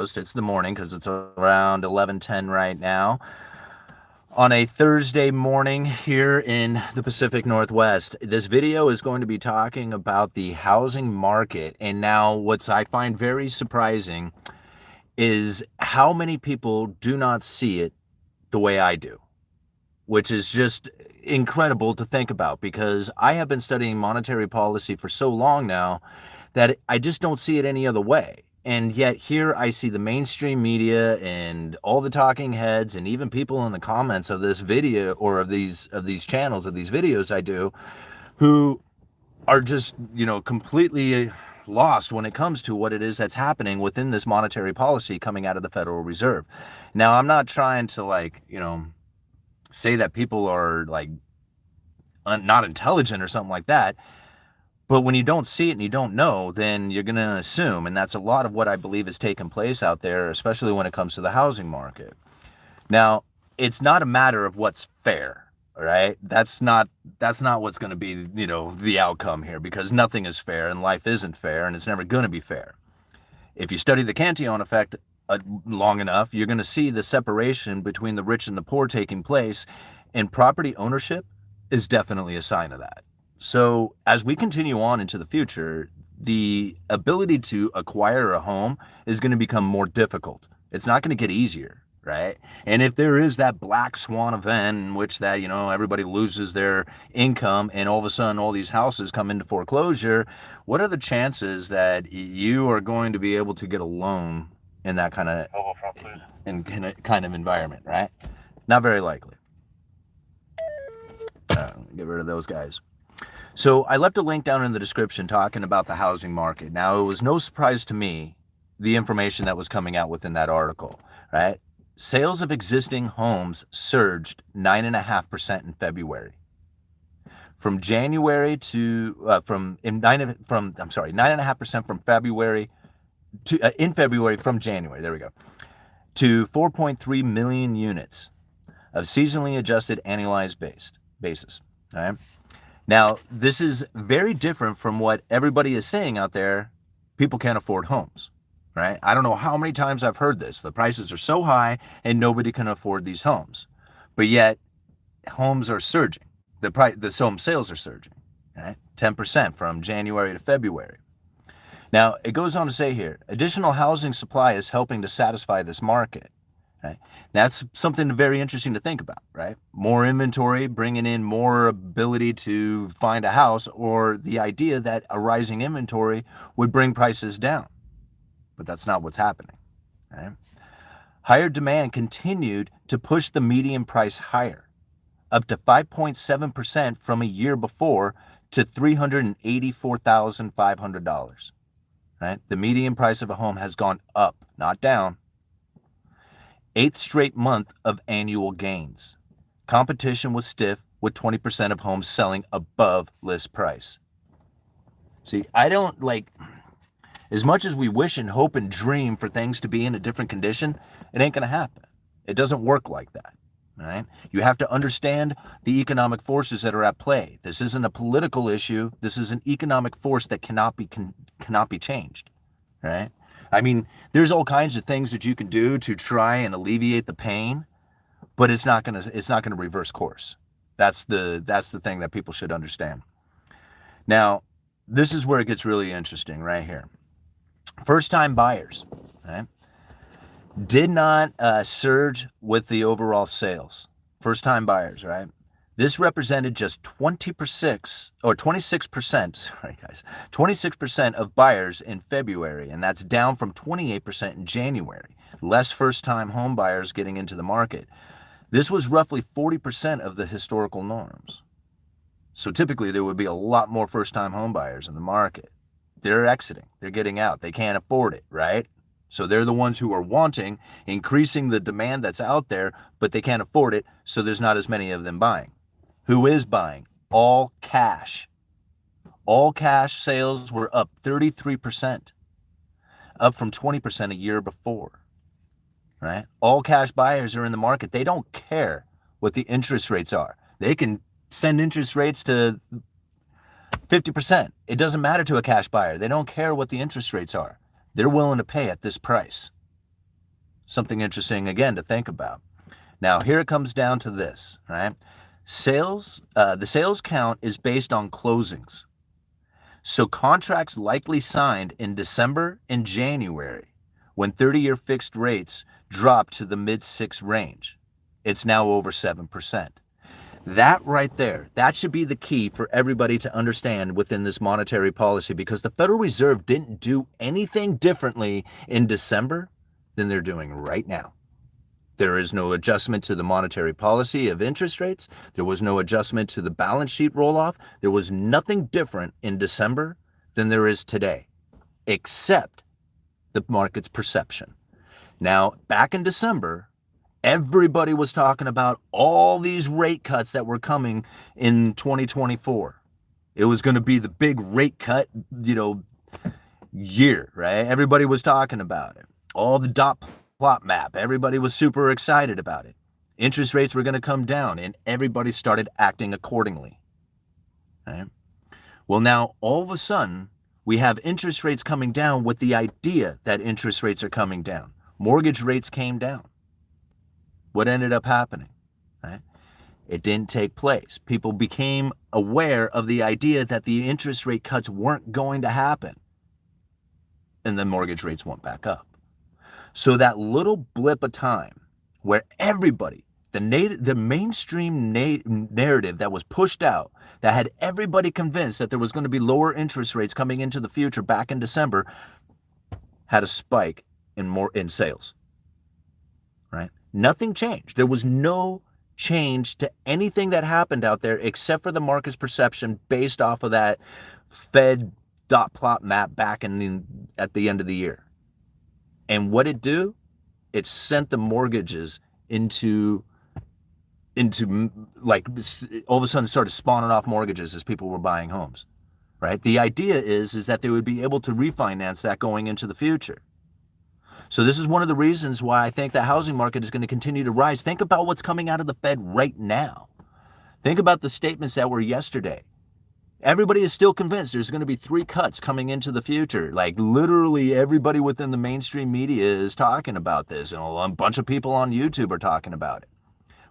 It's the morning because it's around 11:10 right now on a Thursday morning here in the Pacific Northwest. This video is going to be talking about the housing market. And now what I find very surprising is how many people do not see it the way I do, which is just incredible to think about because I have been studying monetary policy for so long now that I just don't see it any other way. And yet here I see the mainstream media and all the talking heads and even people in the comments of this video or of these channels, of these videos I do, who are just, completely lost when it comes to what it is that's happening within this monetary policy coming out of the Federal Reserve. Now, I'm not trying to say that people are not intelligent or something like that. But when you don't see it and you don't know, then you're going to assume. And that's a lot of what I believe is taking place out there, especially when it comes to the housing market. Now, it's not a matter of what's fair, right? That's not what's going to be, the outcome here, because nothing is fair and life isn't fair and it's never going to be fair. If you study the Cantillon effect long enough, you're going to see the separation between the rich and the poor taking place, and property ownership is definitely a sign of that. So as we continue on into the future, the ability to acquire a home is going to become more difficult. It's not going to get easier, right? And if there is that black swan event in which that, everybody loses their income and all of a sudden all these houses come into foreclosure, what are the chances that you are going to be able to get a loan in that kind of environment, right? Not very likely. Get rid of those guys. So I left a link down in the description talking about the housing market. Now, it was no surprise to me, the information that was coming out within that article, right? Sales of existing homes surged 9.5% in February. From January to, 9.5% from February to, in February from January, there we go, to 4.3 million units of seasonally adjusted annualized basis, all right? Now, this is very different from what everybody is saying out there. People can't afford homes, right? I don't know how many times I've heard this. The prices are so high and nobody can afford these homes. But yet, homes are surging. The home sales are surging, right? 10% from January to February. Now, it goes on to say here, additional housing supply is helping to satisfy this market. Right? That's something very interesting to think about, right? More inventory, bringing in more ability to find a house, or the idea that a rising inventory would bring prices down. But that's not what's happening, right? Higher demand continued to push the median price higher, up to 5.7% from a year before to $384,500, right? The median price of a home has gone up, not down. 8th straight month of annual gains. Competition was stiff, with 20% of homes selling above list price. See, I don't as much as we wish and hope and dream for things to be in a different condition, it ain't going to happen. It doesn't work like that, right? You have to understand the economic forces that are at play. This isn't a political issue. This is an economic force that cannot be changed, right? I mean, there's all kinds of things that you can do to try and alleviate the pain, but it's not gonna reverse course. That's the thing that people should understand. Now, this is where it gets really interesting right here. First-time buyers, right, did not surge with the overall sales. First-time buyers, right? This represented just 26% of buyers in February, and that's down from 28% in January. Less first-time home buyers getting into the market. This was roughly 40% of the historical norms. So typically there would be a lot more first-time home buyers in the market. They're exiting, they're getting out, they can't afford it, right? So they're the ones who are increasing the demand that's out there, but they can't afford it, so there's not as many of them buying. Who is buying? All cash. All cash sales were up 33%, up from 20% a year before, right? All cash buyers are in the market. They don't care what the interest rates are. They can send interest rates to 50%. It doesn't matter to a cash buyer. They don't care what the interest rates are. They're willing to pay at this price. Something interesting, again, to think about. Now, here it comes down to this, right? The sales count is based on closings. So contracts likely signed in December and January, when 30-year fixed rates dropped to the mid-6 range. It's now over 7%. That right there, that should be the key for everybody to understand within this monetary policy, because the Federal Reserve didn't do anything differently in December than they're doing right now. There is no adjustment to the monetary policy of interest rates. There was no adjustment to the balance sheet roll-off. There was nothing different in December than there is today, except the market's perception. Now, back in December, everybody was talking about all these rate cuts that were coming in 2024. It was going to be the big rate cut, year, right? Everybody was talking about it. All the dot plot map, everybody was super excited about it. Interest rates were going to come down, and everybody started acting accordingly. Right? Well, now all of a sudden, we have interest rates coming down with the idea that interest rates are coming down. Mortgage rates came down. What ended up happening? Right? It didn't take place. People became aware of the idea that the interest rate cuts weren't going to happen, and then mortgage rates went back up. So that little blip of time where everybody, the mainstream narrative that was pushed out, that had everybody convinced that there was going to be lower interest rates coming into the future back in December, had a spike in sales. Right? Nothing changed. There was no change to anything that happened out there except for the market's perception based off of that Fed dot plot map back at the end of the year. And what it do? It sent the mortgages into like, all of a sudden started spawning off mortgages as people were buying homes, right? The idea is that they would be able to refinance that going into the future. So this is one of the reasons why I think the housing market is going to continue to rise. Think about what's coming out of the Fed right now. Think about the statements that were yesterday. Everybody is still convinced there's going to be 3 cuts coming into the future. Like, literally everybody within the mainstream media is talking about this, and a bunch of people on YouTube are talking about it.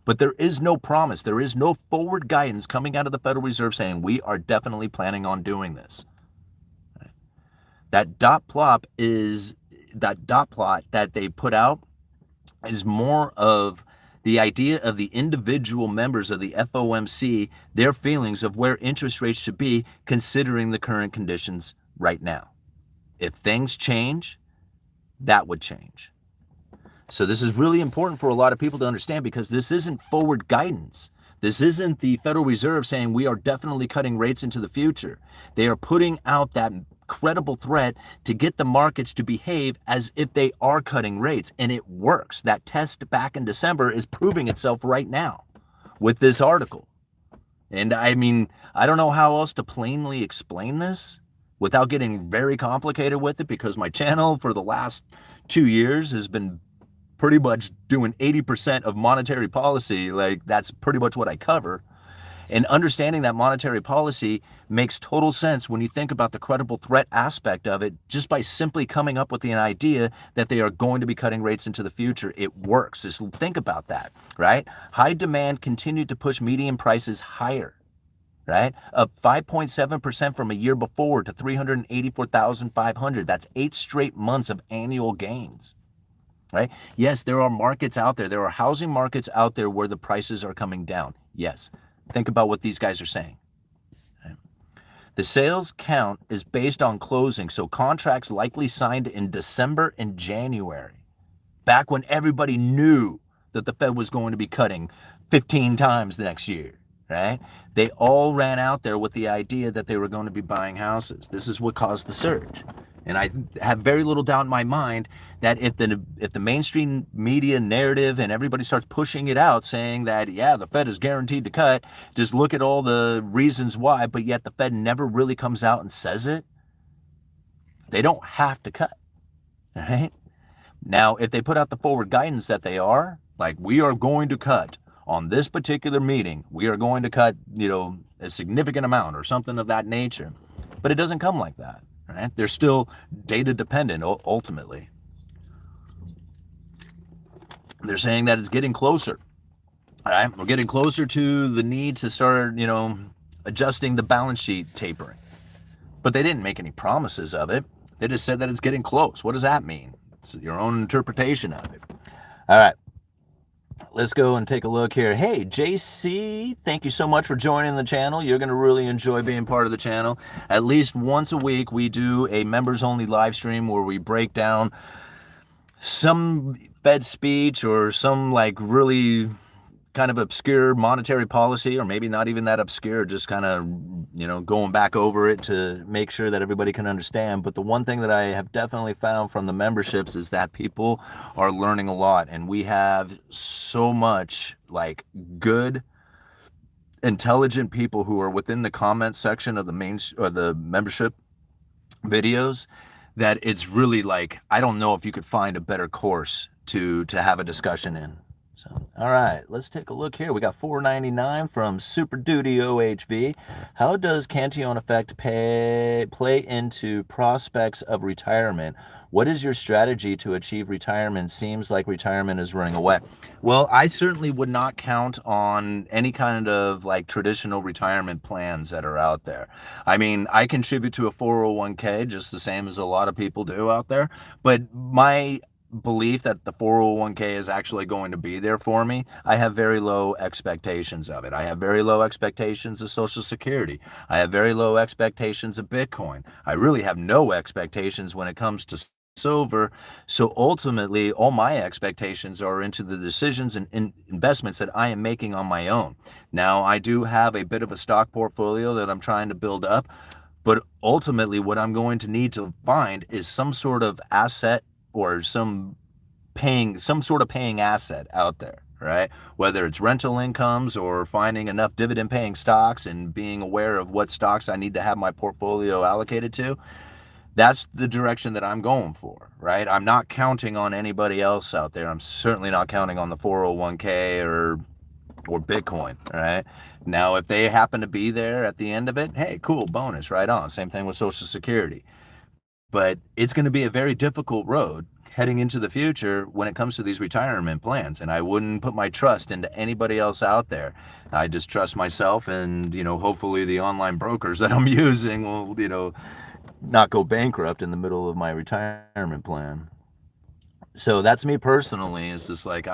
But there is no promise. There is no forward guidance coming out of the Federal Reserve saying we are definitely planning on doing this. Right? That dot plot that they put out is more of the idea of the individual members of the FOMC, their feelings of where interest rates should be considering the current conditions right now. If things change, that would change. So this is really important for a lot of people to understand, because this isn't forward guidance. This isn't the Federal Reserve saying we are definitely cutting rates into the future. They are putting out that credible threat to get the markets to behave as if they are cutting rates, and it works. That test back in December is proving itself right now with this article. And I mean, I don't know how else to plainly explain this without getting very complicated with it, because my channel for the last 2 years has been pretty much doing 80% of monetary policy. Like, that's pretty much what I cover. And understanding that monetary policy makes total sense when you think about the credible threat aspect of it, just by simply coming up with the idea that they are going to be cutting rates into the future. It works. Just think about that, right? High demand continued to push median prices higher, right? Up 5.7% from a year before to 384,500. That's 8 straight months of annual gains. Right? Yes, there are markets out there. There are housing markets out there where the prices are coming down. Yes. Think about what these guys are saying. Okay. The sales count is based on closing, so contracts likely signed in December and January, back when everybody knew that the Fed was going to be cutting 15 times the next year, right? They all ran out there with the idea that they were going to be buying houses. This is what caused the surge. And I have very little doubt in my mind that if the mainstream media narrative and everybody starts pushing it out, saying that, yeah, the Fed is guaranteed to cut, just look at all the reasons why, but yet the Fed never really comes out and says it, they don't have to cut, right? Now, if they put out the forward guidance that they are, like, we are going to cut on this particular meeting, we are going to cut, a significant amount or something of that nature, but it doesn't come like that. Right? They're still data dependent ultimately. They're saying that it's getting closer. All right, we're getting closer to the need to start, adjusting the balance sheet tapering. But they didn't make any promises of it. They just said that it's getting close. What does that mean? It's your own interpretation of it. All right, let's go and take a look here. Hey, JC, thank you so much for joining the channel. You're going to really enjoy being part of the channel. At least once a week, we do a members-only live stream where we break down some Fed speech or some like really kind of obscure monetary policy, or maybe not even that obscure, just kind of, going back over it to make sure that everybody can understand. But the one thing that I have definitely found from the memberships is that people are learning a lot, and we have so much like good, intelligent people who are within the comment section of the main or the membership videos that it's really like, I don't know if you could find a better course to have a discussion in. So, all right, let's take a look here. We got $4.99 from Super Duty OHV. How does Cantillon effect play into prospects of retirement? What is your strategy to achieve retirement? Seems like retirement is running away. Well, I certainly would not count on any kind of like traditional retirement plans that are out there. I mean, I contribute to a 401k just the same as a lot of people do out there, but my belief that the 401k is actually going to be there for me, I have very low expectations of it. I have very low expectations of Social Security. I have very low expectations of Bitcoin. I really have no expectations when it comes to silver. So ultimately, all my expectations are into the decisions and investments that I am making on my own. Now, I do have a bit of a stock portfolio that I'm trying to build up, but ultimately what I'm going to need to find is some sort of asset or some sort of paying asset out there, right? Whether it's rental incomes or finding enough dividend paying stocks and being aware of what stocks I need to have my portfolio allocated to. That's the direction that I'm going for, right? I'm not counting on anybody else out there. I'm certainly not counting on the 401k or Bitcoin, all right? Now, if they happen to be there at the end of it, hey, cool, bonus, right on. Same thing with Social Security. But it's going to be a very difficult road heading into the future when it comes to these retirement plans. And I wouldn't put my trust into anybody else out there. I just trust myself, and, hopefully the online brokers that I'm using will, not go bankrupt in the middle of my retirement plan. So that's me personally. It's just like,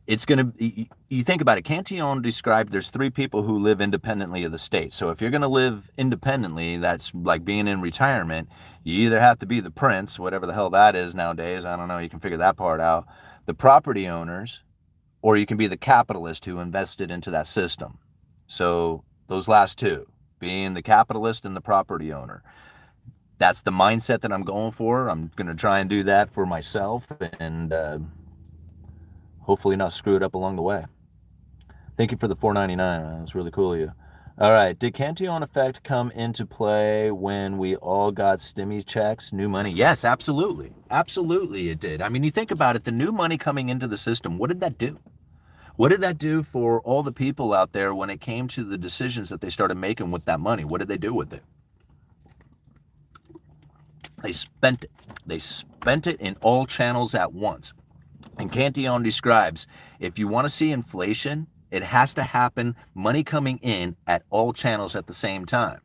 it's going to, you think about it, Cantillon described there's three people who live independently of the state. So if you're going to live independently, that's like being in retirement. You either have to be the prince, whatever the hell that is nowadays. I don't know. You can figure that part out. The property owners, or you can be the capitalist who invested into that system. So those last two, being the capitalist and the property owner. That's the mindset that I'm going for. I'm going to try and do that for myself and hopefully not screw it up along the way. Thank you for the $4.99. That's really cool of you. All right. Did Cantillon effect come into play when we all got stimmy checks, new money? Yes, absolutely. Absolutely it did. I mean, you think about it, the new money coming into the system, what did that do? What did that do for all the people out there when it came to the decisions that they started making with that money? What did they do with it? They spent it. They spent it in all channels at once. And Cantillon describes, if you want to see inflation, it has to happen, money coming in at all channels at the same time,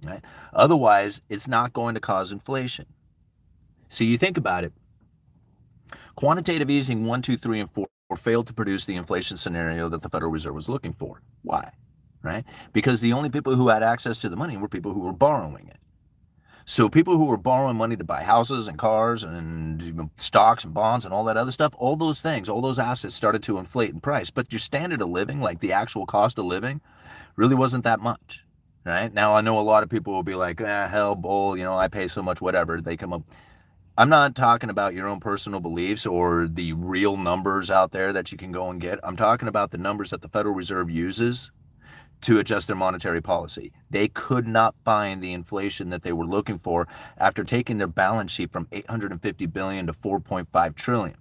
right? Otherwise, it's not going to cause inflation. So you think about it, quantitative easing 1, 2, 3, and 4 failed to produce the inflation scenario that the Federal Reserve was looking for. Why? Right? Because the only people who had access to the money were people who were borrowing it. So people who were borrowing money to buy houses and cars and stocks and bonds and all that other stuff, all those things, all those assets started to inflate in price. But your standard of living, like the actual cost of living, really wasn't that much, right? Now, I know a lot of people will be like, hell, bull, I pay so much, whatever. They come up. I'm not talking about your own personal beliefs or the real numbers out there that you can go and get. I'm talking about the numbers that the Federal Reserve uses to adjust their monetary policy. They could not find the inflation that they were looking for after taking their balance sheet from $850 billion to $4.5 trillion.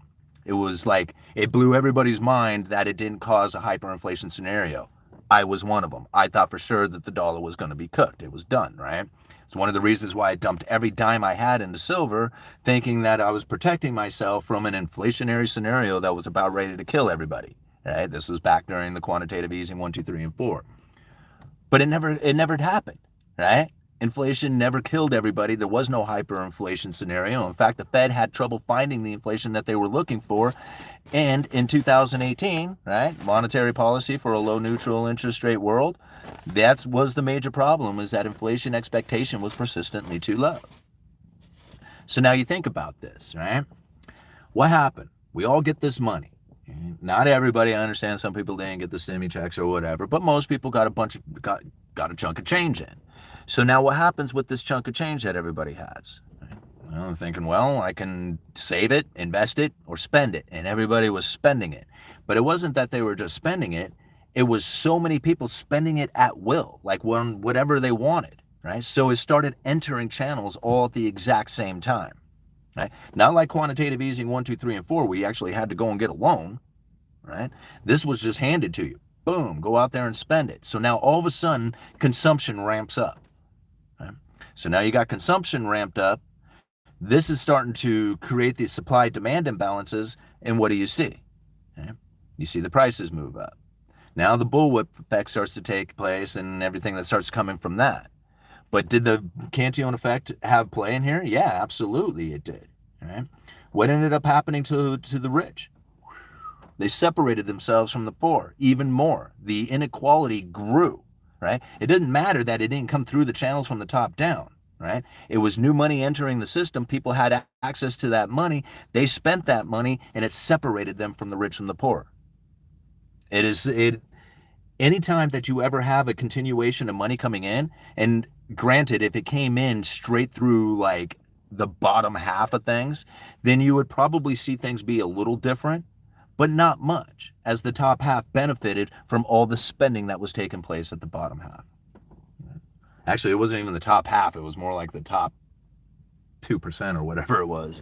It was like, it blew everybody's mind that it didn't cause a hyperinflation scenario. I was one of them. I thought for sure that the dollar was going to be cooked. It was done, right? It's one of the reasons why I dumped every dime I had into silver, thinking that I was protecting myself from an inflationary scenario that was about ready to kill everybody. Right? This was back during the quantitative easing 1, 2, 3, and 4. But it never happened, right? Inflation never killed everybody. There was no hyperinflation scenario. In fact, the Fed had trouble finding the inflation that they were looking for. And in 2018, right, monetary policy for a low neutral interest rate world, that was the major problem, is that inflation expectation was persistently too low. So now you think about this, right? What happened? We all get this money. Not everybody, I understand some people didn't get the stimmy checks or whatever, but most people got a chunk of change in. So now what happens with this chunk of change that everybody has? Well, I'm thinking, well, I can save it, invest it, or spend it. And everybody was spending it. But it wasn't that they were just spending it. It was so many people spending it at will, like whatever they wanted, right? So it started entering channels all at the exact same time. Right? Not like quantitative easing 1, 2, 3, and 4, where you actually had to go and get a loan, right? This was just handed to you. Boom, go out there and spend it. So now all of a sudden, consumption ramps up. Right? So now you got consumption ramped up. This is starting to create these supply-demand imbalances, and what do you see? Okay? You see the prices move up. Now the bullwhip effect starts to take place and everything that starts coming from that. But did the Cantillon effect have play in here? Yeah, absolutely it did. Right? What ended up happening to the rich? They separated themselves from the poor even more. The inequality grew. Right? It didn't matter that it didn't come through the channels from the top down. Right? It was new money entering the system. People had access to that money. They spent that money, and it separated them from the rich and the poor. Anytime that you ever have a continuation of money coming in, and granted, if it came in straight through like the bottom half of things, then you would probably see things be a little different, but not much, as the top half benefited from all the spending that was taking place at the bottom half. Actually, it wasn't even the top half. It was more like the top 2% or whatever it was.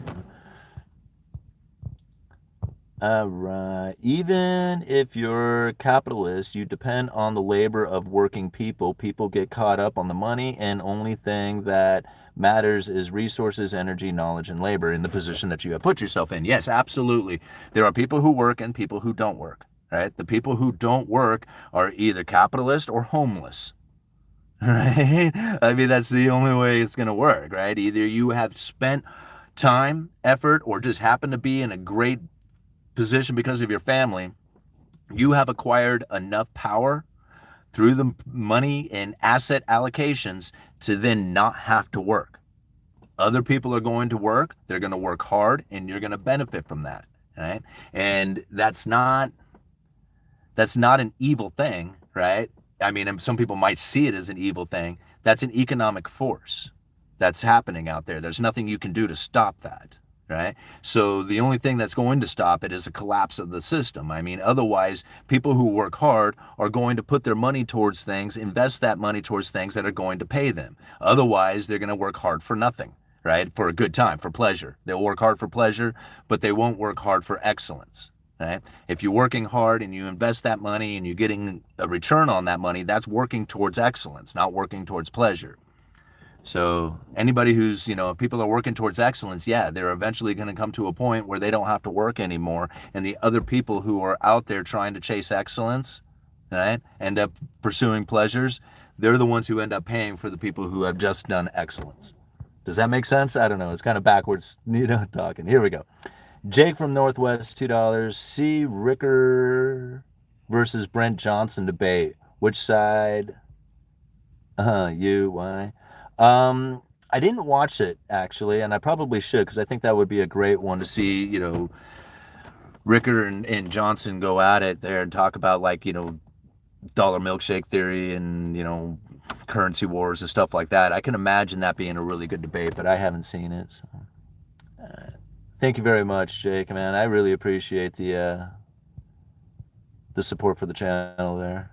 All right. Even if you're capitalist, you depend on the labor of working people. People get caught up on the money, and only thing that matters is resources, energy, knowledge, and labor in the position that you have put yourself in. Yes, absolutely. There are people who work and people who don't work, right? The people who don't work are either capitalist or homeless, right? I mean, that's the only way it's going to work, right? Either you have spent time, effort, or just happen to be in a great position because of your family. You have acquired enough power through the money and asset allocations to then not have to work. Other people are going to work, they're going to work hard, and you're going to benefit from that, right? And that's not an evil thing, right? I mean, some people might see it as an evil thing. That's an economic force that's happening out there. There's nothing you can do to stop that. Right? So the only thing that's going to stop it is a collapse of the system. I mean, otherwise, people who work hard are going to put their money towards things, invest that money towards things that are going to pay them. Otherwise, they're going to work hard for nothing, right? For a good time, for pleasure. They'll work hard for pleasure, but they won't work hard for excellence. Right? If you're working hard and you invest that money and you're getting a return on that money, that's working towards excellence, not working towards pleasure. So anybody who's, people are working towards excellence, yeah, they're eventually going to come to a point where they don't have to work anymore. And the other people who are out there trying to chase excellence, right, end up pursuing pleasures, they're the ones who end up paying for the people who have just done excellence. Does that make sense? I don't know. It's kind of backwards, talking. Here we go. Jake from Northwest, $2. C. Ricker versus Brent Johnson debate. Which side? You, why? I didn't watch it, actually, and I probably should, because I think that would be a great one to see, Ricker and Johnson go at it there and talk about, dollar milkshake theory and, currency wars and stuff like that. I can imagine that being a really good debate, but I haven't seen it. So. Thank you very much, Jake, man. I really appreciate the support for the channel there.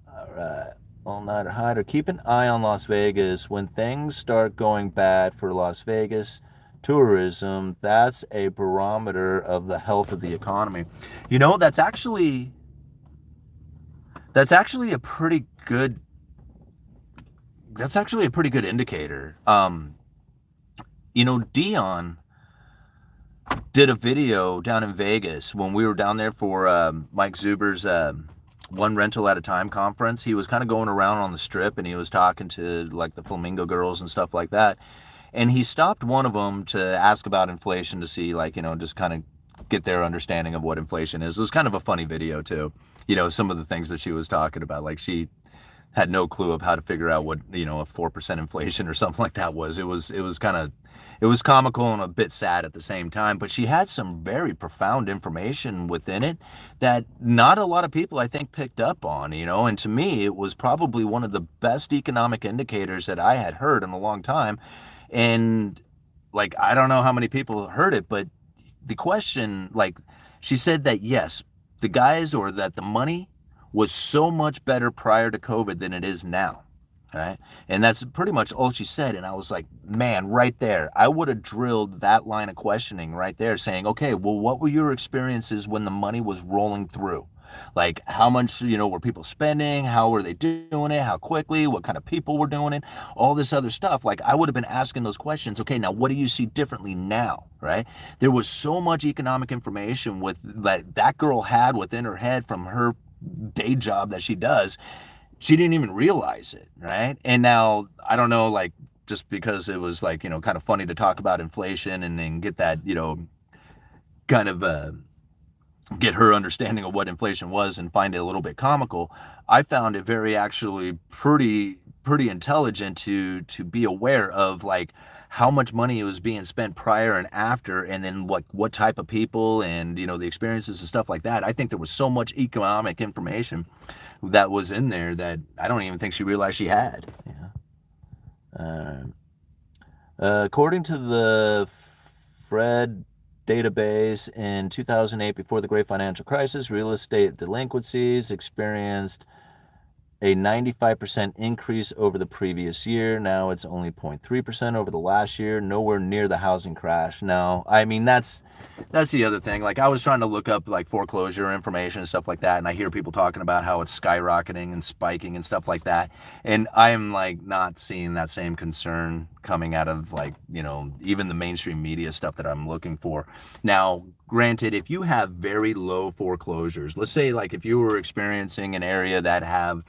All right. All-nighter hider. Keep an eye on Las Vegas. When things start going bad for Las Vegas tourism, that's a barometer of the health of the economy. That's actually a pretty good that's actually a pretty good indicator. Dion did a video down in Vegas when we were down there for Mike Zuber's One Rental at a Time conference. He was kind of going around on the strip and he was talking to like the Flamingo girls and stuff like that. And he stopped one of them to ask about inflation to see, like, just kind of get their understanding of what inflation is. It was kind of a funny video too. Some of the things that she was talking about, like she had no clue of how to figure out what, a 4% inflation or something like that was. It was comical and a bit sad at the same time, but she had some very profound information within it that not a lot of people, I think, picked up on, and to me, it was probably one of the best economic indicators that I had heard in a long time. And like, I don't know how many people heard it, but the question, like, she said that yes, that the money was so much better prior to COVID than it is now. Right. And that's pretty much all she said. And I was like, man, right there, I would have drilled that line of questioning right there saying, okay, well, what were your experiences when the money was rolling through? Like, how much, were people spending? How were they doing it? How quickly? What kind of people were doing it? All this other stuff. Like, I would have been asking those questions. Okay, now what do you see differently now? Right? There was so much economic information with that girl had within her head from her day job that she does. She didn't even realize it, right? And now, I don't know, like, just because it was like, kind of funny to talk about inflation and then get that, kind of get her understanding of what inflation was and find it a little bit comical. I found it very actually pretty intelligent to be aware of like how much money was being spent prior and after, and then what type of people and the experiences and stuff like that. I think there was so much economic information that was in there that I don't even think she realized she had. Yeah. According to the Fred database, in 2008, before the Great Financial Crisis, real estate delinquencies experienced a 95% increase over the previous year. Now it's only 0.3% over the last year, nowhere near the housing crash. Now, I mean, that's the other thing. Like, I was trying to look up like foreclosure information and stuff like that, and I hear people talking about how it's skyrocketing and spiking and stuff like that. And I'm like not seeing that same concern coming out of like, even the mainstream media stuff that I'm looking for. Now, granted, if you have very low foreclosures, let's say like if you were experiencing an area that have,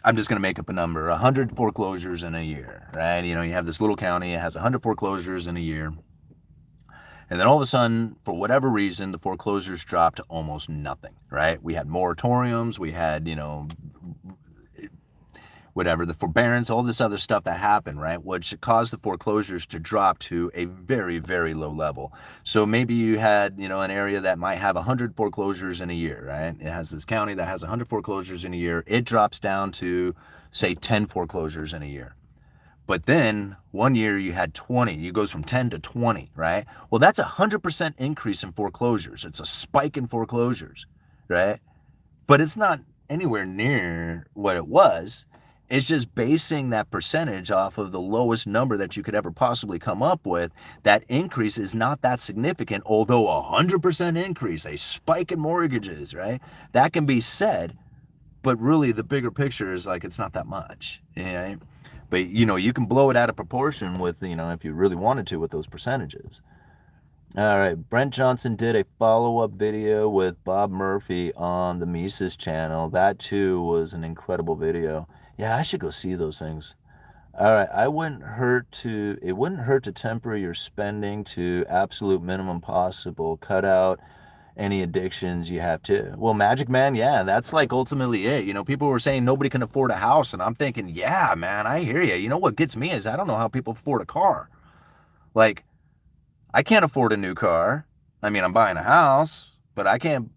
I'm just going to make up a number, 100 foreclosures in a year, right? You have this little county, it has 100 foreclosures in a year. And then all of a sudden, for whatever reason, the foreclosures dropped to almost nothing, right? We had moratoriums, we had, whatever, the forbearance, all this other stuff that happened, right? Which caused the foreclosures to drop to a very, very low level. So maybe you had, an area that might have 100 foreclosures in a year, right? It has this county that has 100 foreclosures in a year. It drops down to, say, 10 foreclosures in a year. But then one year you had 20, it goes from 10 to 20, right? Well, that's 100% increase in foreclosures. It's a spike in foreclosures, right? But it's not anywhere near what it was. It's just basing that percentage off of the lowest number that you could ever possibly come up with. That increase is not that significant, although 100% increase, a spike in mortgages, right? That can be said, but really the bigger picture is like it's not that much, right? But, you can blow it out of proportion with, if you really wanted to with those percentages. All right, Brent Johnson did a follow-up video with Bob Murphy on the Mises channel. That, too, was an incredible video. Yeah, I should go see those things. All right, it wouldn't hurt to temper your spending to absolute minimum possible. Cut out any addictions you have to. Well, Magic Man, yeah, that's like ultimately it. People were saying nobody can afford a house, and I'm thinking, yeah, man, I hear you. You know what gets me is I don't know how people afford a car. Like, I can't afford a new car. I mean, I'm buying a house, but I can't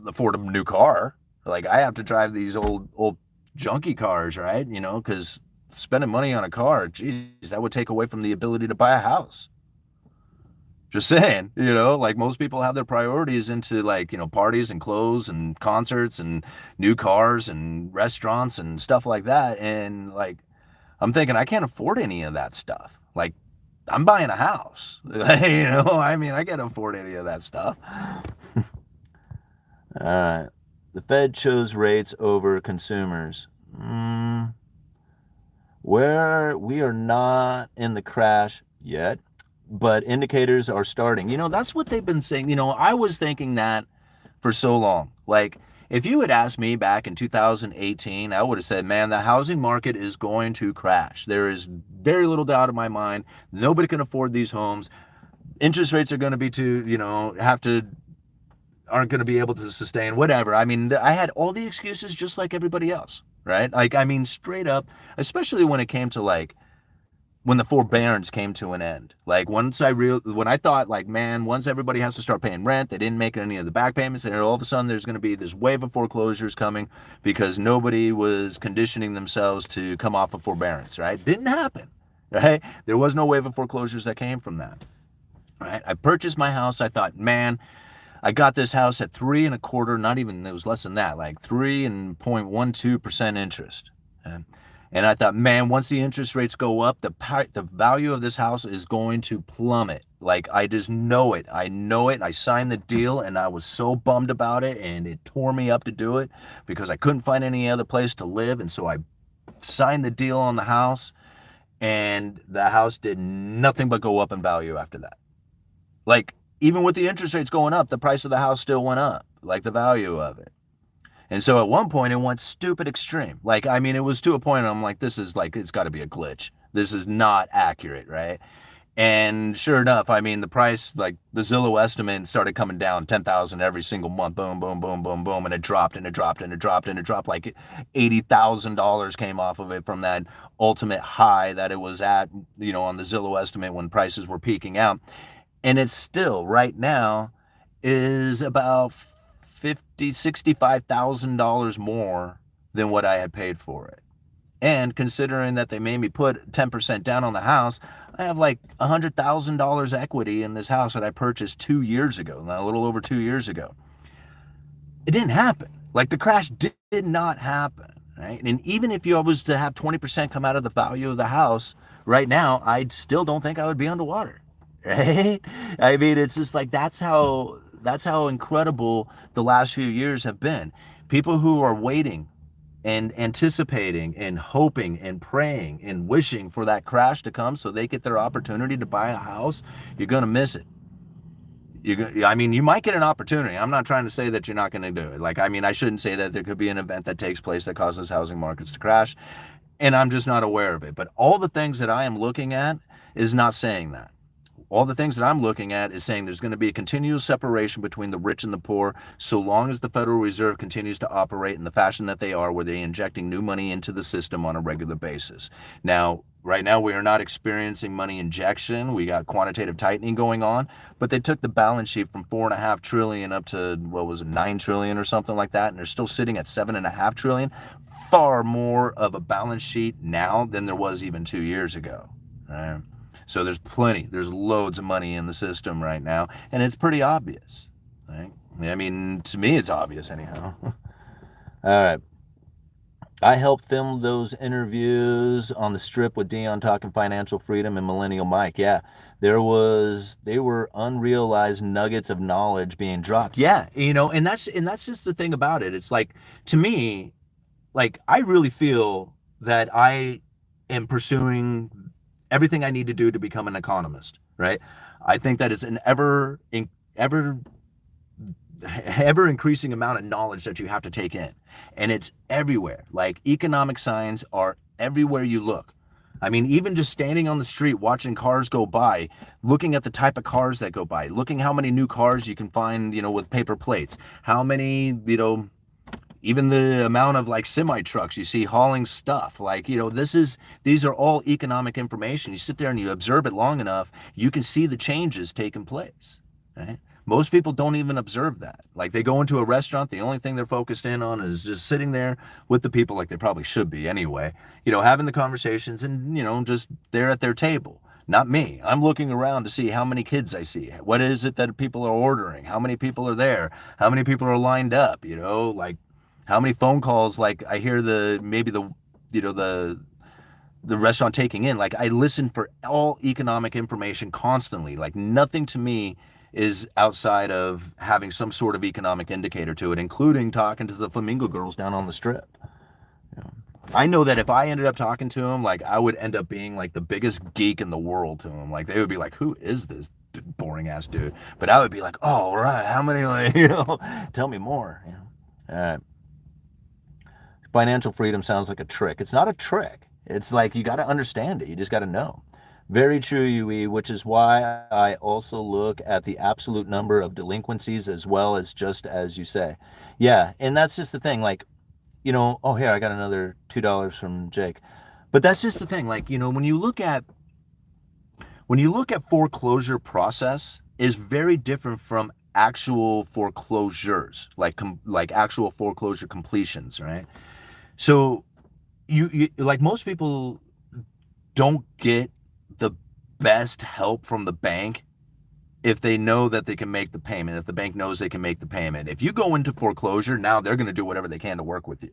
afford a new car. Like, I have to drive these old junky cars, right? Because spending money on a car, geez, that would take away from the ability to buy a house. Just saying, like most people have their priorities into like, parties and clothes and concerts and new cars and restaurants and stuff like that. And like, I'm thinking I can't afford any of that stuff. Like, I'm buying a house, I mean, I can't afford any of that stuff. All right. The Fed chose rates over consumers. where we are not in the crash yet, but indicators are starting. That's what they've been saying. I was thinking that for so long. Like, if you had asked me back in 2018, I would have said, man, the housing market is going to crash. There is very little doubt in my mind. Nobody can afford these homes. Interest rates are going to be aren't going to be able to sustain whatever. I mean, I had all the excuses just like everybody else, right? Like, I mean, straight up, especially when it came to like when the forbearance came to an end. Like when I thought like, man, once everybody has to start paying rent, they didn't make any of the back payments, and all of a sudden there's going to be this wave of foreclosures coming because nobody was conditioning themselves to come off of forbearance, right? Didn't happen, right? There was no wave of foreclosures that came from that, right? I purchased my house. I thought, man, I got this house at 3.25, not even, it was less than that, like 3.12% interest. And I thought, man, once the interest rates go up, the value of this house is going to plummet. Like, I just know it. I know it. I signed the deal, and I was so bummed about it, and it tore me up to do it because I couldn't find any other place to live. And so I signed the deal on the house, and the house did nothing but go up in value after that. Like, even with the interest rates going up, the price of the house still went up, like the value of it. And so at one point it went stupid extreme. Like, I mean, it was to a point I'm like, this is like, it's got to be a glitch. This is not accurate, right? And sure enough, I mean, the price, like the ZELLE estimate started coming down 10,000 every single month. Boom, boom, boom, boom, boom. And it dropped and it dropped and it dropped and it dropped. Like $80,000 came off of it from that ultimate high that it was at, on the ZELLE estimate when prices were peaking out. And it's still right now is about $65,000 more than what I had paid for it. And considering that they made me put 10% down on the house, I have like $100,000 equity in this house that I purchased 2 years ago, a little over 2 years ago. It didn't happen. Like, the crash did not happen, right? And even if you was to have 20% come out of the value of the house right now, I still don't think I would be underwater, right? I mean, it's just like, that's how incredible the last few years have been. People who are waiting and anticipating and hoping and praying and wishing for that crash to come so they get their opportunity to buy a house, you're going to miss it. I mean, you might get an opportunity. I'm not trying to say that you're not going to do it. Like, I mean, I shouldn't say that there could be an event that takes place that causes housing markets to crash, and I'm just not aware of it. But all the things that I am looking at is not saying that. All the things that I'm looking at is saying there's going to be a continual separation between the rich and the poor so long as the Federal Reserve continues to operate in the fashion that they are, where they're injecting new money into the system on a regular basis. Now, right now, we are not experiencing money injection. We got quantitative tightening going on, but they took the balance sheet from $4.5 trillion up to, what was it, $9 trillion or something like that, and they're still sitting at $7.5 trillion. Far more of a balance sheet now than there was even 2 years ago. Right? So there's loads of money in the system right now, and it's pretty obvious. Right? I mean, to me, it's obvious anyhow. All right. I helped film those interviews on the Strip with Dion talking financial freedom and Millennial Mike. Yeah, they were unrealized nuggets of knowledge being dropped. Yeah, and that's just the thing about it. It's like, to me, like, I really feel that I am pursuing everything I need to do to become an economist, right? I think that it's an ever increasing amount of knowledge that you have to take in, and it's everywhere. Like, economic signs are everywhere you look. I mean, even just standing on the street, watching cars go by, looking at the type of cars that go by, looking how many new cars you can find, with paper plates, how many, even the amount of like semi trucks you see hauling stuff. Like, these are all economic information. You sit there and you observe it long enough, you can see the changes taking place, right? Most people don't even observe that. Like, they go into a restaurant, the only thing they're focused in on is just sitting there with the people, like they probably should be anyway, having the conversations and, just there at their table. Not me. I'm looking around to see how many kids I see. What is it that people are ordering? How many people are there? How many people are lined up? Like, how many phone calls, like, I hear the restaurant taking in. Like, I listen for all economic information constantly. Like, nothing to me is outside of having some sort of economic indicator to it, including talking to the flamingo girls down on the Strip. I know that if I ended up talking to him, like I would end up being like the biggest geek in the world to him. Like they would be like, "Who is this boring ass dude?" But I would be like, "Oh, right, how many like tell me more." All right. Financial freedom sounds like a trick. It's not a trick. It's like you got to understand it. You just got to know. Very true, UE, which is why I also look at the absolute number of delinquencies as well as just as you say. Yeah, and that's just the thing. Like, oh, here, I got another $2 from Jake. But that's just the thing. Like, when you look at foreclosure process is very different from actual foreclosures, like actual foreclosure completions, right? So you like most people don't get the best help from the bank if they know that they can make the payment, if the bank knows they can make the payment. If you go into foreclosure, now they're going to do whatever they can to work with you,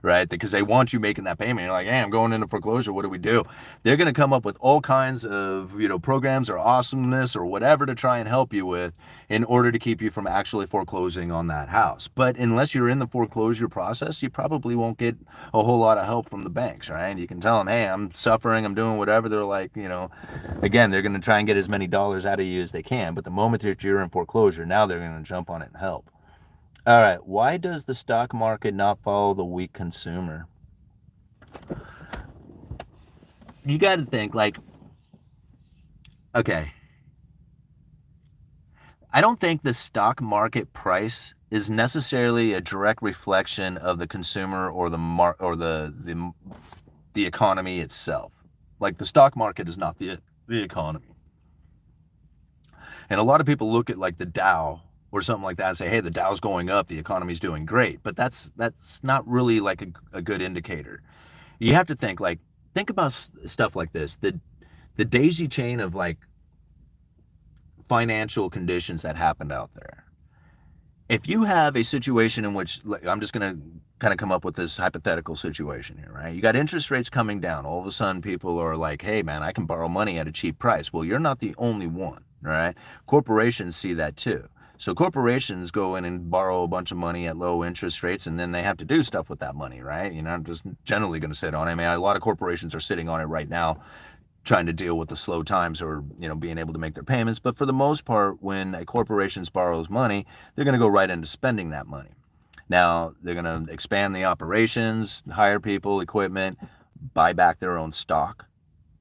right? Because they want you making that payment. You're like, hey, I'm going into foreclosure. What do we do? They're going to come up with all kinds of, programs or awesomeness or whatever to try and help you with in order to keep you from actually foreclosing on that house. But unless you're in the foreclosure process, you probably won't get a whole lot of help from the banks, right? You can tell them, hey, I'm suffering, I'm doing whatever. They're like, again, they're going to try and get as many dollars out of you as they can. But the moment that you're in foreclosure, now they're going to jump on it and help. All right. Why does the stock market not follow the weak consumer? You got to think like, okay, I don't think the stock market price is necessarily a direct reflection of the consumer or the economy itself. Like the stock market is not the economy. And a lot of people look at like the Dow or something like that and say, "Hey, the Dow's going up, the economy's doing great." But that's not really like a good indicator. You have to think about stuff like this. The daisy chain of like financial conditions that happened out there. If you have a situation in which, like, I'm just going to kind of come up with this hypothetical situation here, right? You got interest rates coming down. All of a sudden, people are like, hey, man, I can borrow money at a cheap price. Well, you're not the only one, right? Corporations see that too. So corporations go in and borrow a bunch of money at low interest rates, and then they have to do stuff with that money, right? I'm just generally going to sit on it. I mean, a lot of corporations are sitting on it right now, trying to deal with the slow times or being able to make their payments. But for the most part, when a corporation borrows money, they're going to go right into spending that money. Now they're going to expand the operations, hire people, equipment, buy back their own stock,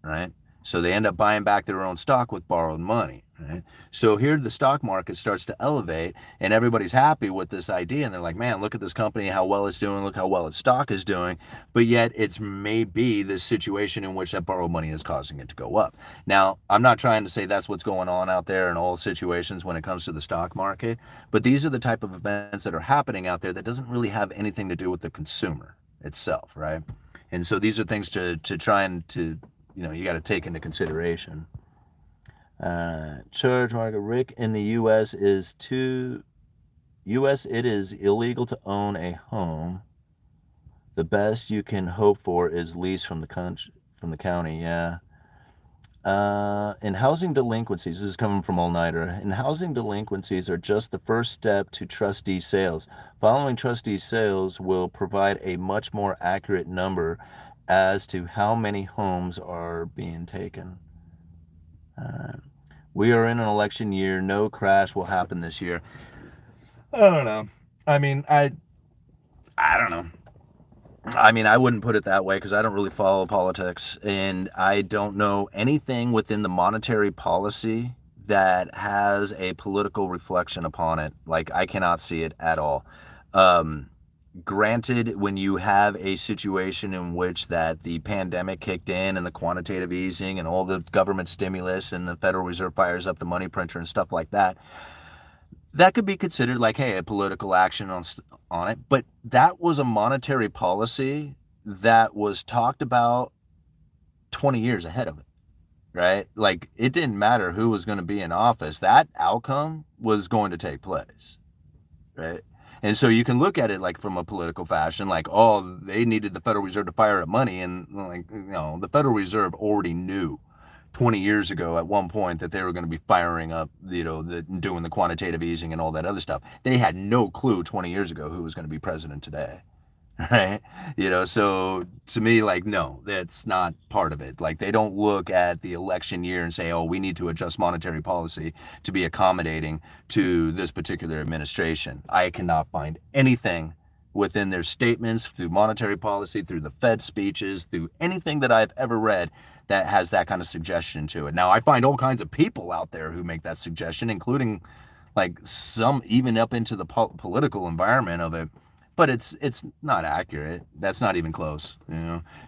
right? So they end up buying back their own stock with borrowed money, right? So here the stock market starts to elevate and everybody's happy with this idea. And they're like, man, look at this company, how well it's doing. Look how well its stock is doing. But yet it's maybe this situation in which that borrowed money is causing it to go up. Now, I'm not trying to say that's what's going on out there in all situations when it comes to the stock market, but these are the type of events that are happening out there that doesn't really have anything to do with the consumer itself, right? And so these are things to try and to you got to take into consideration. Church market, Rick, in the U.S. it is illegal to own a home. The best you can hope for is lease from the county. Yeah. In housing delinquencies, this is coming from All Nighter. In housing delinquencies are just the first step to trustee sales. Following trustee sales will provide a much more accurate number as to how many homes are being taken. We are in an election year. No crash will happen this year. I don't know. I mean, I don't know. I mean, I wouldn't put it that way because I don't really follow politics and I don't know anything within the monetary policy that has a political reflection upon it. Like, I cannot see it at all. Granted, when you have a situation in which that the pandemic kicked in and the quantitative easing and all the government stimulus and the Federal Reserve fires up the money printer and stuff like that, that could be considered like, hey, a political action on it. But that was a monetary policy that was talked about 20 years ahead of it, right? Like, it didn't matter who was going to be in office. That outcome was going to take place, right? And so you can look at it like from a political fashion, like, oh, they needed the Federal Reserve to fire up money. And like, the Federal Reserve already knew 20 years ago at one point that they were going to be firing up, doing the quantitative easing and all that other stuff. They had no clue 20 years ago who was going to be president today, right? So to me, like, no, that's not part of it. Like, they don't look at the election year and say, oh, we need to adjust monetary policy to be accommodating to this particular administration. I cannot find anything within their statements, through monetary policy, through the Fed speeches, through anything that I've ever read that has that kind of suggestion to it. Now, I find all kinds of people out there who make that suggestion, including like some even up into the political environment of it, but it's not accurate. That's not even close.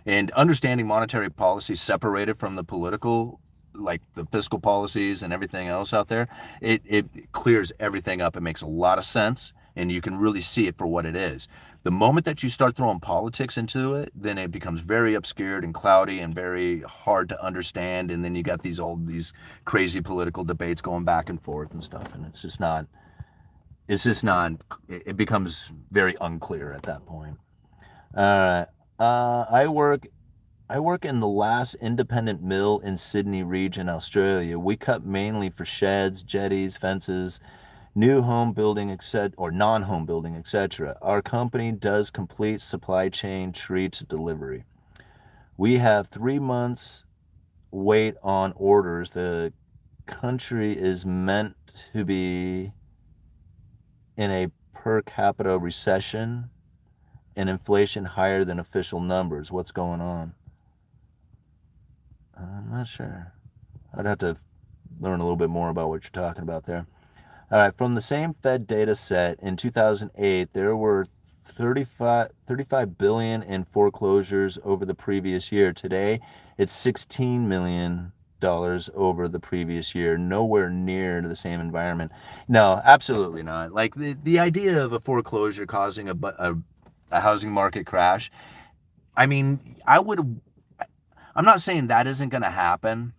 And understanding monetary policy separated from the political, like the fiscal policies and everything else out there, it clears everything up. It makes a lot of sense, and you can really see it for what it is. The moment that you start throwing politics into it, then it becomes very obscured and cloudy and very hard to understand. And then you got these crazy political debates going back and forth and stuff. And it becomes very unclear at that point. I work in the last independent mill in Sydney region, Australia. We cut mainly for sheds, jetties, fences, new home building, etc., or non-home building, etc. Our company does complete supply chain tree to delivery. We have 3 months wait on orders. The country is meant to be in a per capita recession and inflation higher than official numbers. What's going on? I'm not sure. I'd have to learn a little bit more about what you're talking about there. All right, from the same Fed data set, in 2008, there were 35 billion in foreclosures over the previous year. Today, it's $16 million over the previous year, nowhere near the same environment. No, absolutely not. Like the idea of a foreclosure causing a housing market crash, I mean, I'm not saying that isn't going to happen.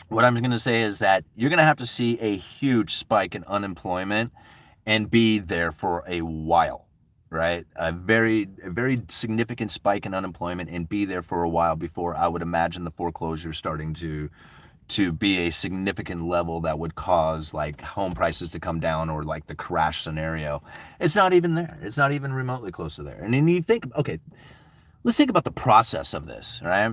What I'm going to say is that you're going to have to see a huge spike in unemployment and be there for a while, right? A very significant spike in unemployment and be there for a while before I would imagine the foreclosure starting to be a significant level that would cause like home prices to come down, or like the crash scenario. It's not even there. It's not even remotely close to there. And then you think, okay, let's think about the process of this, right?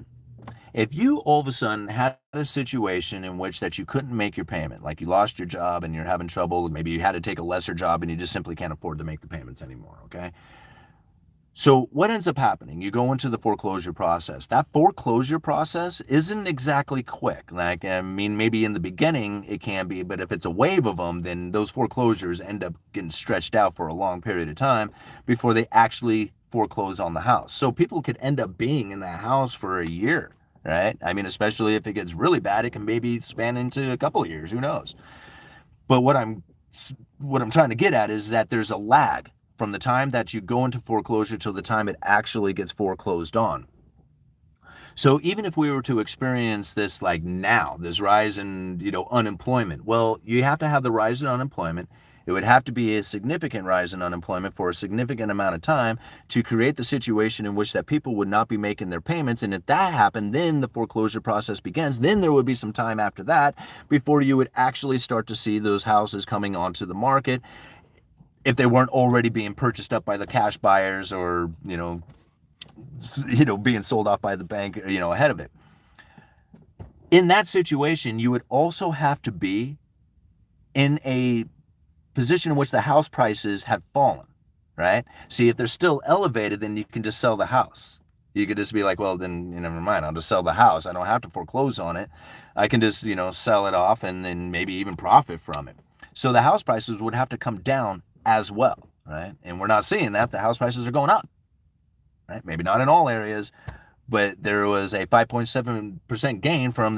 If you all of a sudden had a situation in which that you couldn't make your payment, like you lost your job and you're having trouble, maybe you had to take a lesser job and you just simply can't afford to make the payments anymore, okay? So what ends up happening? You go into the foreclosure process. That foreclosure process isn't exactly quick. Like, I mean, maybe in the beginning it can be, but if it's a wave of them, then those foreclosures end up getting stretched out for a long period of time before they actually foreclose on the house. So people could end up being in that house for a year, right? I mean, especially if it gets really bad, it can maybe span into a couple of years, who knows? But what I'm trying to get at is that there's a lag from the time that you go into foreclosure till the time it actually gets foreclosed on. So even if we were to experience this like now, this rise in, unemployment, well, you have to have the rise in unemployment. It would have to be a significant rise in unemployment for a significant amount of time to create the situation in which that people would not be making their payments. And if that happened, then the foreclosure process begins. Then there would be some time after that before you would actually start to see those houses coming onto the market, if they weren't already being purchased up by the cash buyers, or, being sold off by the bank, ahead of it. In that situation, you would also have to be in a position in which the house prices have fallen, right? See, if they're still elevated, then you can just sell the house. You could just be like, well, then never mind. I'll just sell the house. I don't have to foreclose on it. I can just, sell it off and then maybe even profit from it. So the house prices would have to come down as well, right? And we're not seeing that. The house prices are going up, right? Maybe not in all areas, but there was a 5.7% gain from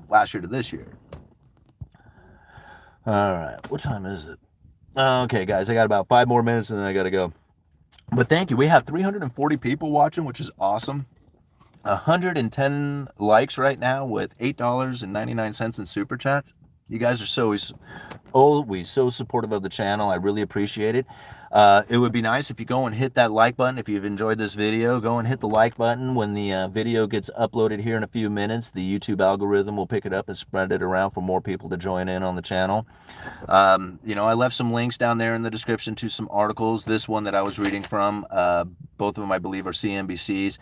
last year to this year. All right, what time is it? Okay, guys, I got about 5 more minutes and then I got to go. But thank you. We have 340 people watching, which is awesome. 110 likes right now with $8.99 in super chats. You guys are always so supportive of the channel. I really appreciate it. It would be nice if you go and hit that like button. If you've enjoyed this video, go and hit the like button. When the video gets uploaded here in a few minutes, the YouTube algorithm will pick it up and spread it around for more people to join in on the channel. I left some links down there in the description to some articles. This one that I was reading from, both of them I believe are CNBC's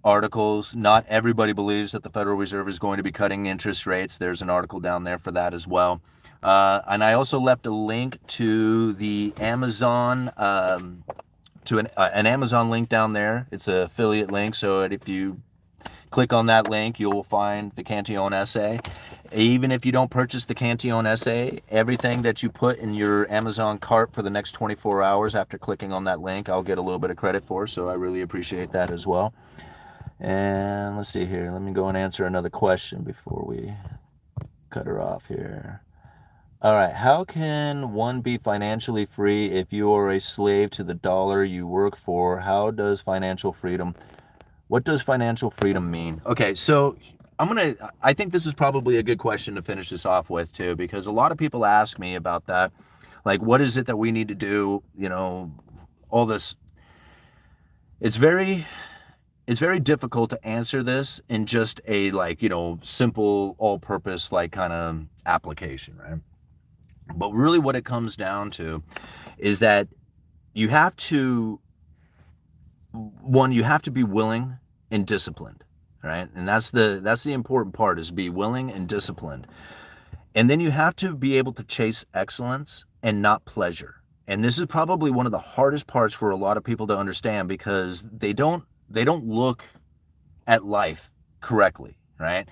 articles. Not everybody believes that the Federal Reserve is going to be cutting interest rates. There's an article down there for that as well. And I also left a link to the Amazon, to an Amazon link down there. It's an affiliate link, so if you click on that link, you'll find the Cantillon essay. Even if you don't purchase the Cantillon essay, everything that you put in your Amazon cart for the next 24 hours after clicking on that link, I'll get a little bit of credit for, so I really appreciate that as well. And let's see here. Let me go and answer another question before we cut her off here. All right. How can one be financially free if you are a slave to the dollar you work for? What does financial freedom mean? Okay, so I think this is probably a good question to finish this off with too, because a lot of people ask me about that. Like, what is it that we need to do? All this. It's very difficult to answer this in just a simple all-purpose kind of application, right? But really what it comes down to is that you have to be willing and disciplined, right? And that's the important part, is be willing and disciplined. And then you have to be able to chase excellence and not pleasure. And this is probably one of the hardest parts for a lot of people to understand, because they don't look at life correctly, right?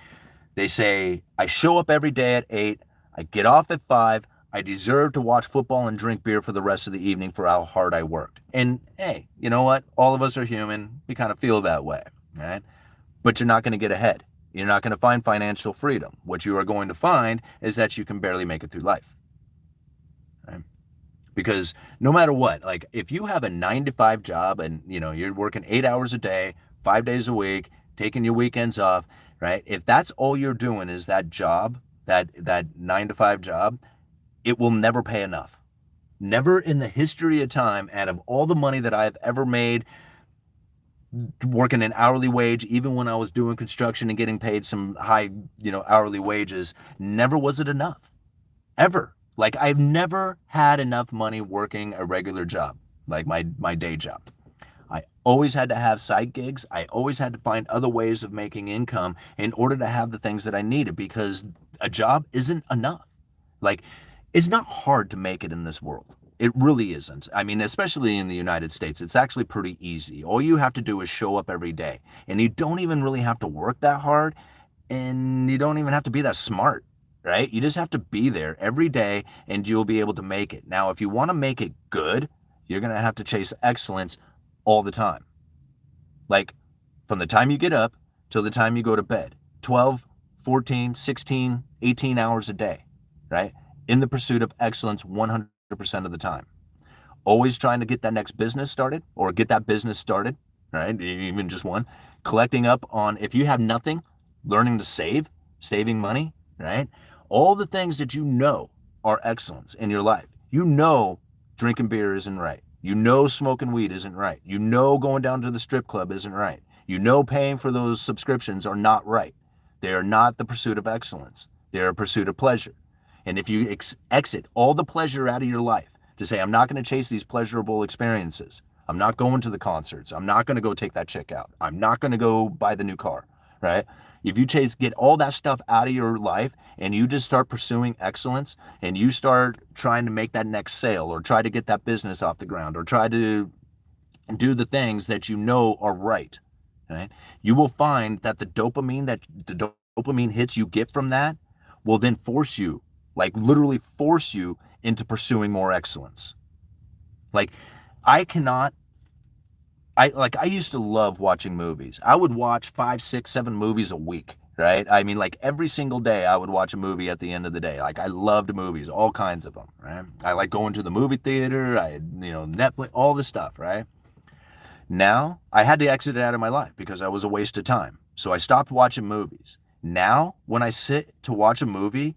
They say, I show up every day at 8, I get off at 5, I deserve to watch football and drink beer for the rest of the evening for how hard I worked. And hey, you know what? All of us are human. We kind of feel that way, right? But you're not going to get ahead. You're not going to find financial freedom. What you are going to find is that you can barely make it through life, right? Because no matter what, like if you have a 9-to-5 job and you're working 8 hours a day, 5 days a week, taking your weekends off, right? If that's all you're doing is that job, that 9-to-5 job, it will never pay enough. Never in the history of time, out of all the money that I've ever made working an hourly wage, even when I was doing construction and getting paid some high, hourly wages, never was it enough. Ever. Like, I've never had enough money working a regular job, like my day job. I always had to have side gigs. I always had to find other ways of making income in order to have the things that I needed, because a job isn't enough. Like, it's not hard to make it in this world. It really isn't. I mean, especially in the United States, it's actually pretty easy. All you have to do is show up every day. And you don't even really have to work that hard, and you don't even have to be that smart, right? You just have to be there every day and you'll be able to make it. Now, if you want to make it good, you're going to have to chase excellence all the time. Like, from the time you get up till the time you go to bed, 12, 14, 16, 18 hours a day, right? In the pursuit of excellence 100% of the time. Always trying to get that next business started, or get that business started, right? Even just one. Collecting up on, if you have nothing, learning to saving money, right? All the things that are excellence in your life. Drinking beer isn't right. Smoking weed isn't right. Going down to the strip club isn't right. Paying for those subscriptions are not right. They are not the pursuit of excellence. They are a pursuit of pleasure. And if you exit all the pleasure out of your life to say, I'm not going to chase these pleasurable experiences. I'm not going to the concerts. I'm not going to go take that chick out. I'm not going to go buy the new car, right? If you get all that stuff out of your life and you just start pursuing excellence and you start trying to make that next sale, or try to get that business off the ground, or try to do the things that are right, you will find that the dopamine hits you get from that will then force you, literally force you into pursuing more excellence. Like, I used to love watching movies. I would watch 5, 6, 7 movies a week, right? I mean, every single day I would watch a movie at the end of the day. I loved movies, all kinds of them, right? I like going to the movie theater, Netflix, all this stuff, right? Now, I had to exit it out of my life because I was a waste of time. So I stopped watching movies. Now, when I sit to watch a movie,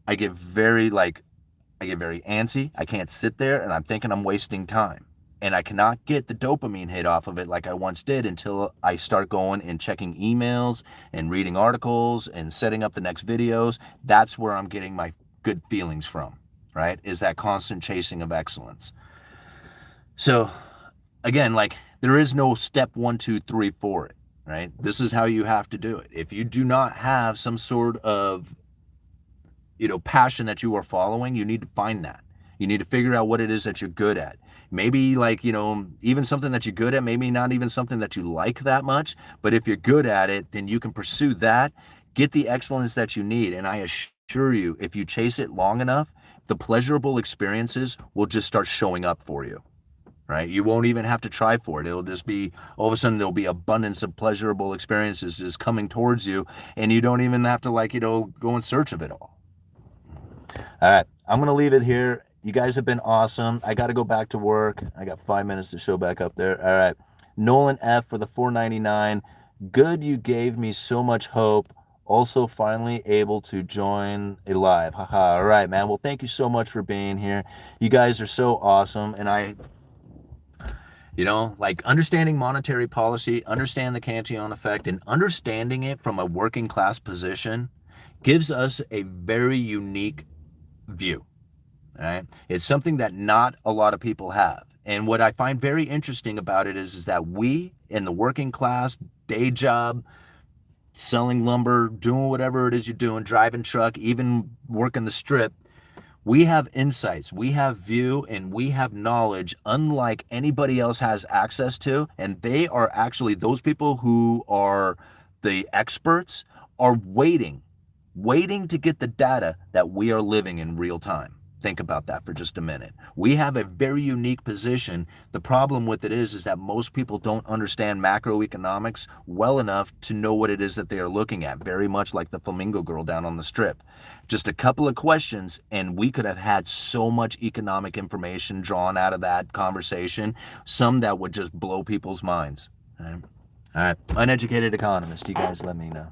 I get very antsy. I can't sit there and I'm thinking I'm wasting time. And I cannot get the dopamine hit off of it like I once did until I start going and checking emails and reading articles and setting up the next videos. That's where I'm getting my good feelings from, right? Is that constant chasing of excellence. So again, like there is no step 1, 2, 3 for it, right? This is how you have to do it. If you do not have some sort of passion that you are following, you need to find that. You need to figure out what it is that you're good at. Maybe even something that you're good at, maybe not even something that you like that much, but if you're good at it, then you can pursue that, get the excellence that you need. And I assure you, if you chase it long enough, the pleasurable experiences will just start showing up for you, right? You won't even have to try for it. It'll just be, all of a sudden, there'll be abundance of pleasurable experiences just coming towards you, and you don't even have to go in search of it all. All right, I'm going to leave it here. You guys have been awesome. I got to go back to work. I got 5 minutes to show back up there. All right. Nolan F for the $4.99. Good, you gave me so much hope. Also finally able to join a live. Haha. All right, man. Well, thank you so much for being here. You guys are so awesome. And understanding monetary policy, understand the Cantillon effect, and understanding it from a working class position gives us a very unique view. All right? It's something that not a lot of people have. And what I find very interesting about it is that we in the working class, day job, selling lumber, doing whatever it is you're doing, driving truck, even working the strip, we have insights, we have view, and we have knowledge unlike anybody else has access to. And they are actually, those people who are the experts are waiting to get the data that we are living in real time. Think about that for just a minute. We have a very unique position. The problem with it is that most people don't understand macroeconomics well enough to know what it is that they are looking at, very much like the flamingo girl down on the strip. Just a couple of questions, and we could have had so much economic information drawn out of that conversation, some that would just blow people's minds. All right. Uneducated economist, you guys let me know.